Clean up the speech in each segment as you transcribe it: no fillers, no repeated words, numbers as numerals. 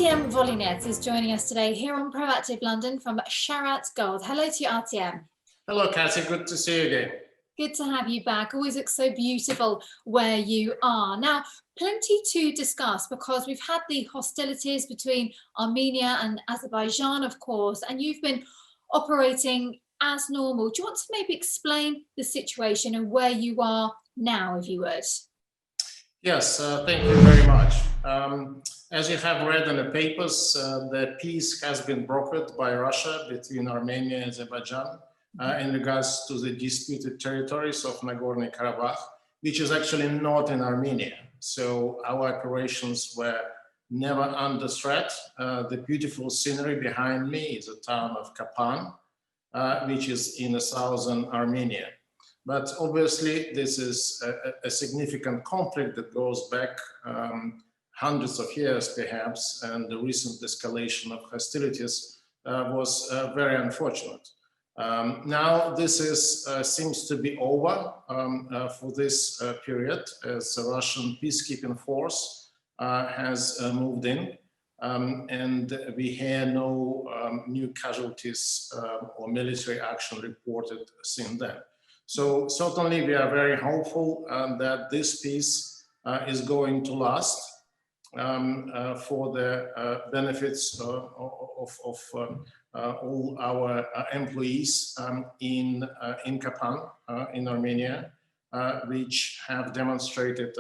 Artem Volynets is joining us today here on Proactive London from Chaarat Gold. Hello to you, Artem. Hello, Cassie. Good to see you again. Good to have you back. Always looks so beautiful where you are. Now, plenty to discuss because we've had the hostilities between Armenia and Azerbaijan, of course, and you've been operating as normal. Do you want to maybe explain the situation and where you are now, if you would? Yes, thank you very much. As you have read in the papers, the peace has been brokered by Russia between Armenia and Azerbaijan in regards to the disputed territories of Nagorno-Karabakh, which is actually not in Armenia. So our operations were never under threat. The beautiful scenery behind me is the town of Kapan, which is in the southern Armenia. But obviously, this is a significant conflict that goes back hundreds of years, perhaps, and the recent escalation of hostilities was very unfortunate. Now, this seems to be over for this period, as the Russian peacekeeping force has moved in, and we hear no new casualties or military action reported since then. So certainly we are very hopeful that this peace is going to last for the benefits of all our employees in Kapan, in Armenia, which have demonstrated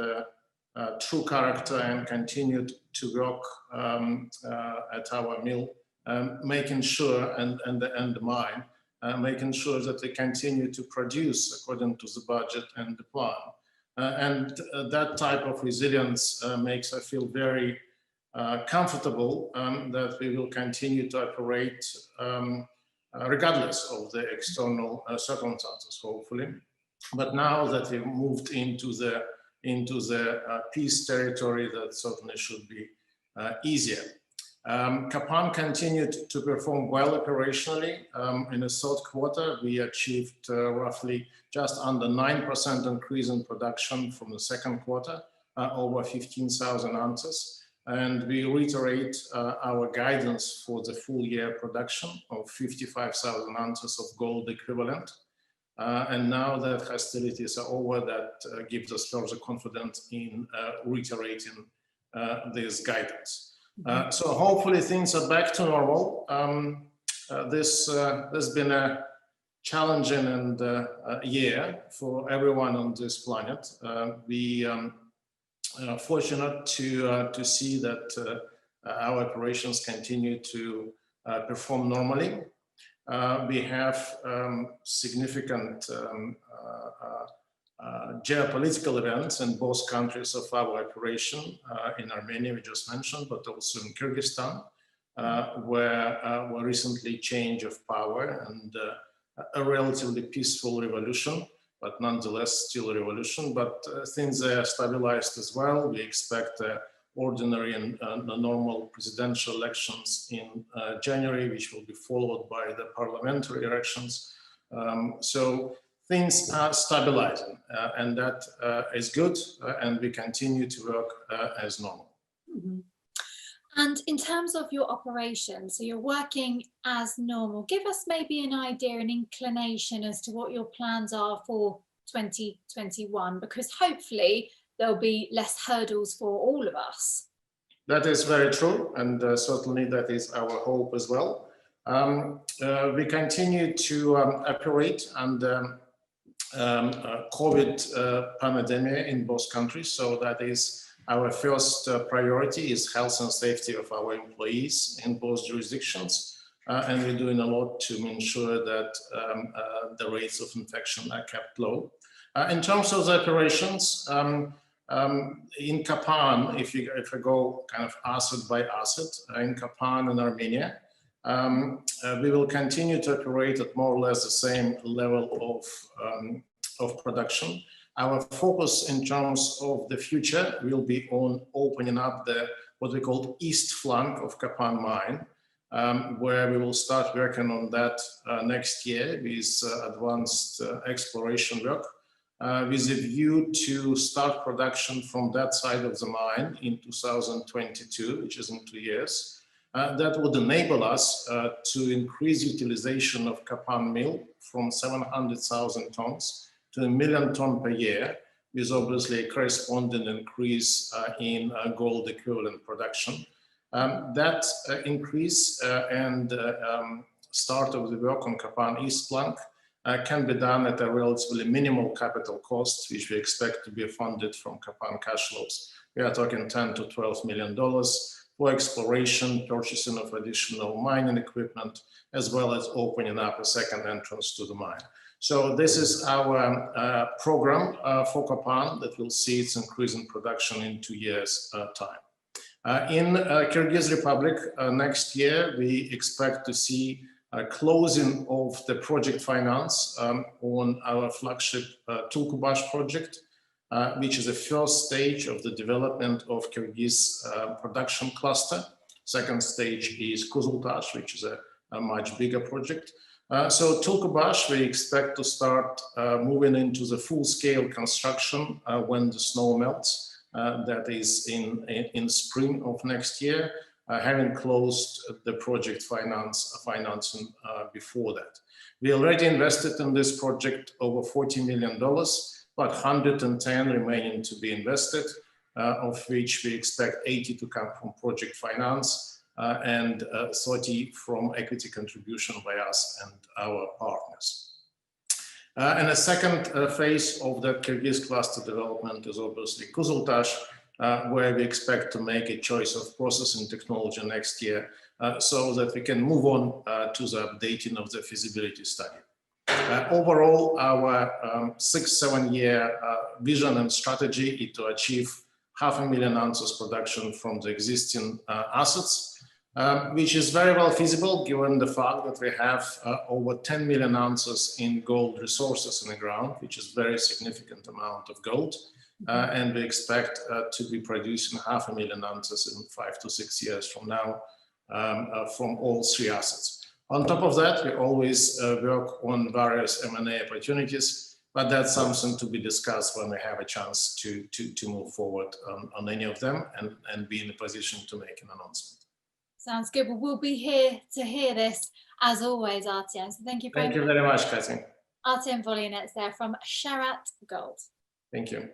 true character and continued to work at our mill, making sure, and the mine, making sure that they continue to produce according to the budget and the plan. And that type of resilience makes us feel very comfortable that we will continue to operate regardless of the external circumstances, hopefully. But now that we've moved into the peace territory, that certainly should be easier. Kapan continued to perform well operationally. In the third quarter, we achieved roughly just under 9% increase in production from the second quarter, over 15,000 ounces. And we reiterate our guidance for the full year production of 55,000 ounces of gold equivalent. And now that hostilities are over, that gives us further confidence in reiterating this guidance. So hopefully things are back to normal. This has been a challenging year for everyone on this planet. We are fortunate to see that our operations continue to perform normally. We have significant geopolitical events in both countries of our operation, in Armenia, we just mentioned, but also in Kyrgyzstan, where were recently change of power and a relatively peaceful revolution, but nonetheless still a revolution. But things are stabilized as well. We expect ordinary and normal presidential elections in January, which will be followed by the parliamentary elections. So things are stabilizing, and that is good, and we continue to work as normal. Mm-hmm. And in terms of your operation, so you're working as normal. Give us maybe an idea, an inclination as to what your plans are for 2021, because hopefully there'll be less hurdles for all of us. That is very true, and certainly that is our hope as well. We continue to operate under COVID pandemic in both countries, so that is our first priority is health and safety of our employees in both jurisdictions, and we're doing a lot to ensure that the rates of infection are kept low. In terms of the operations, in Kapan, if I go kind of asset by asset, in Kapan and Armenia, we will continue to operate at more or less the same level of production. Our focus in terms of the future will be on opening up what we call east flank of Kapan mine, where we will start working on that next year with advanced exploration work. with a view to start production from that side of the mine in 2022, which is in 2 years. That would enable us to increase utilization of Kapan mill from 700,000 tons to 1 million tons per year, with obviously a corresponding increase in gold equivalent production. That increase and start of the work on Kapan East Flank can be done at a relatively minimal capital cost, which we expect to be funded from Kapan cash flows. We are talking $10 to $12 million for exploration, purchasing of additional mining equipment, as well as opening up a second entrance to the mine. So this is our program for Kapan that will see its increase in production in 2 years' time. In Kyrgyz Republic, next year, we expect to see a closing of the project finance on our flagship Tulkubash project, which is the first stage of the development of Kyrgyz production cluster. Second stage is Kuzultash, which is a much bigger project. So Tulkubash, we expect to start moving into the full-scale construction when the snow melts. That is in spring of next year, having closed the project financing before that. We already invested in this project over $40 million, but 110 remaining to be invested, of which we expect 80 to come from project finance and 30 from equity contribution by us and our partners. And the second phase of the Kyrgyz cluster development is obviously Kuzultash, where we expect to make a choice of processing technology next year so that we can move on to the updating of the feasibility study. Overall, our 6-7 year vision and strategy is to achieve 500,000 ounces production from the existing assets, which is very well feasible given the fact that we have over 10 million ounces in gold resources in the ground, which is a very significant amount of gold. And we expect to be producing 500,000 ounces in 5 to 6 years from now from all 3 assets. On top of that, we always work on various M&A opportunities, but that's something to be discussed when we have a chance to move forward on any of them and be in a position to make an announcement. Sounds good. Well, we'll be here to hear this as always, Artem. So thank you very much, Kathy. Artem Volynets there from Chaarat Gold. Thank you.